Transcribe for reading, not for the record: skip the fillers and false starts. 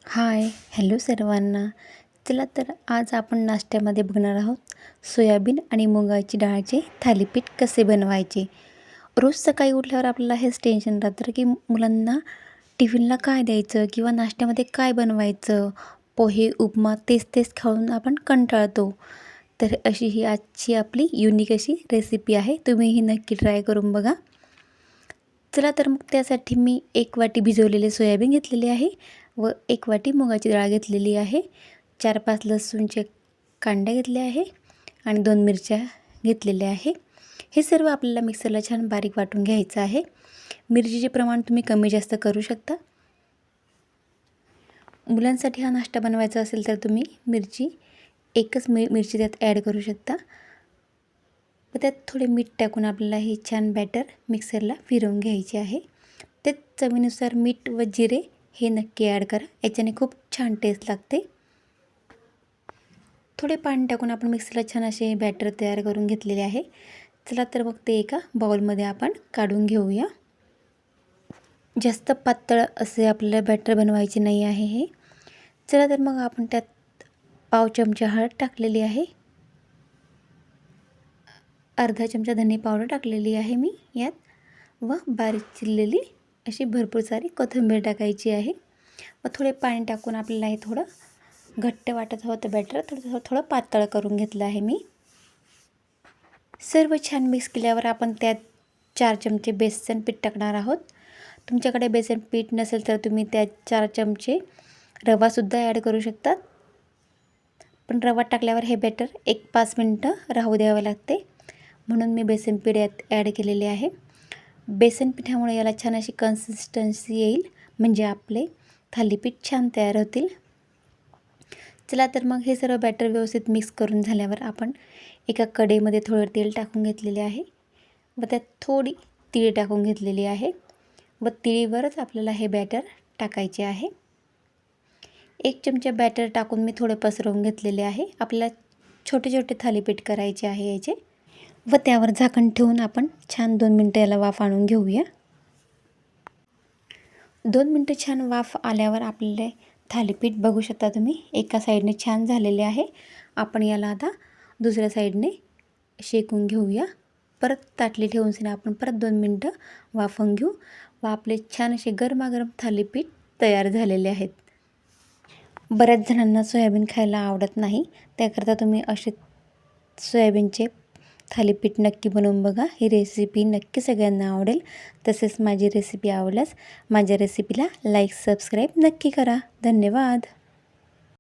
हाय, hello सर्वांना. चला तर आज आपण नाश्त्यामध्ये बघणार आहोत सोयाबीन आणि मुगाची डाळचे थालीपीठ कसे बनवायचे. रोज सकाळी उठल्यावर आपल्याला हेच टेन्शन राहतं की मुलांना टिफिनला काय द्यायचं किंवा नाश्त्यामध्ये काय बनवायचं. पोहे, उपमा तेच तेच खाऊन आपण कंटाळतो. तर अशी ही आजची आपली युनिक अशी रेसिपी आहे. तुम्ही ही नक्की ट्राय करून बघा. चला तर मग त्यासाठी मी 1 वाटी भिजवलेले सोयाबीन घेतलेले आहे व 1 वाटी मुगाची डाळ घेतलेली आहे. 4-5 लसूणचे कांडे घेतले आहे आणि 2 मिरच्या घेतलेल्या आहे. हे सर्व आपल्याला मिक्सरला छान बारीक वाटून घ्यायचं आहे. मिरचीचे प्रमाण तुम्ही कमी जास्त करू शकता. मुलांसाठी हा नाश्ता बनवायचा असेल तर तुम्ही मिरची एकच मिरची त्यात ॲड करू शकता व त्यात थोडे मीठ टाकून आपल्याला हे छान बॅटर मिक्सरला फिरवून घ्यायचे आहे. त्यात चवीनुसार मीठ व जिरे हे नक्की ॲड करा, याच्याने खूप छान टेस्ट लागते. थोडे पाणी टाकून आपण मिक्सरला छान असे बॅटर तयार करून घेतलेले आहे. चला तर मग ते एका बाउलमध्ये आपण काढून घेऊया. जास्त पातळ असे आपल्याला बॅटर बनवायचे नाही आहे हे. चला तर मग आपण त्यात पाव चमचा हळद टाकलेली आहे, अर्धा चमचा धने पावडर टाकलेली आहे मी यात व बारीक चिरलेली अशी भरपूर सारी कोथिंबीर टाकायची आहे व थोडे पाणी टाकून आपल्याला हे थोडं घट्ट वाटत होतं बॅटर, थोडं पातळ करून घेतलं आहे मी. सर्व छान मिक्स केल्यावर आपण त्यात 4 चमचे बेसन पीठ टाकणार आहोत. तुमच्याकडे बेसन पीठ नसेल तर तुम्ही त्यात 4 चमचे रवासुद्धा ॲड करू शकतात. पण रवा टाकल्यावर हे बॅटर 1-5 मिनटं राहू द्यावे लागते, म्हणून मी बेसन पीठ यात ॲड केलेले आहे. बेसन पिठामुळे याला छान अशी कन्सिस्टन्सी येईल, म्हणजे आपले थालीपीठ छान तयार होतील. चला तर मग हे सर्व बॅटर व्यवस्थित मिक्स करून झाल्यावर आपण एका कढईमध्ये थोडं तेल टाकून घेतलेले आहे व त्यात थोडी तीळ टाकून घेतलेली आहे व तिळीवरच आपल्याला हे बॅटर टाकायचे आहे. 1 चमचा बॅटर टाकून मी थोडे पसरवून घेतलेले आहे. आपल्याला छोटे छोटे थालीपीठ करायचे आहे याचे व त्यावर झाकण ठेवून आपण छान 2 मिनटं याला वाफ आणून घेऊया. 2 मिनटं छान वाफ आल्यावर आपले थालीपीठ बघू शकता तुम्ही एका साईडने छान झालेले आहे. आपण याला आता दुसऱ्या साईडने शेकून घेऊया. परत ताटली ठेवून आपण परत 2 मिनटं वाफवून घेऊ व आपले छान असे गरमागरम थालीपीठ तयार झालेले आहेत. बऱ्याच जणांना सोयाबीन खायला आवडत नाही, त्याकरता तुम्ही असे सोयाबीनचे थालीपीठ नक्की बनवून बघा. ही रेसिपी नक्की सगळ्यांना आवडेल. तसेच माझी रेसिपी आवडल्यास माझ्या रेसिपीला लाईक सबस्क्राईब नक्की करा. धन्यवाद.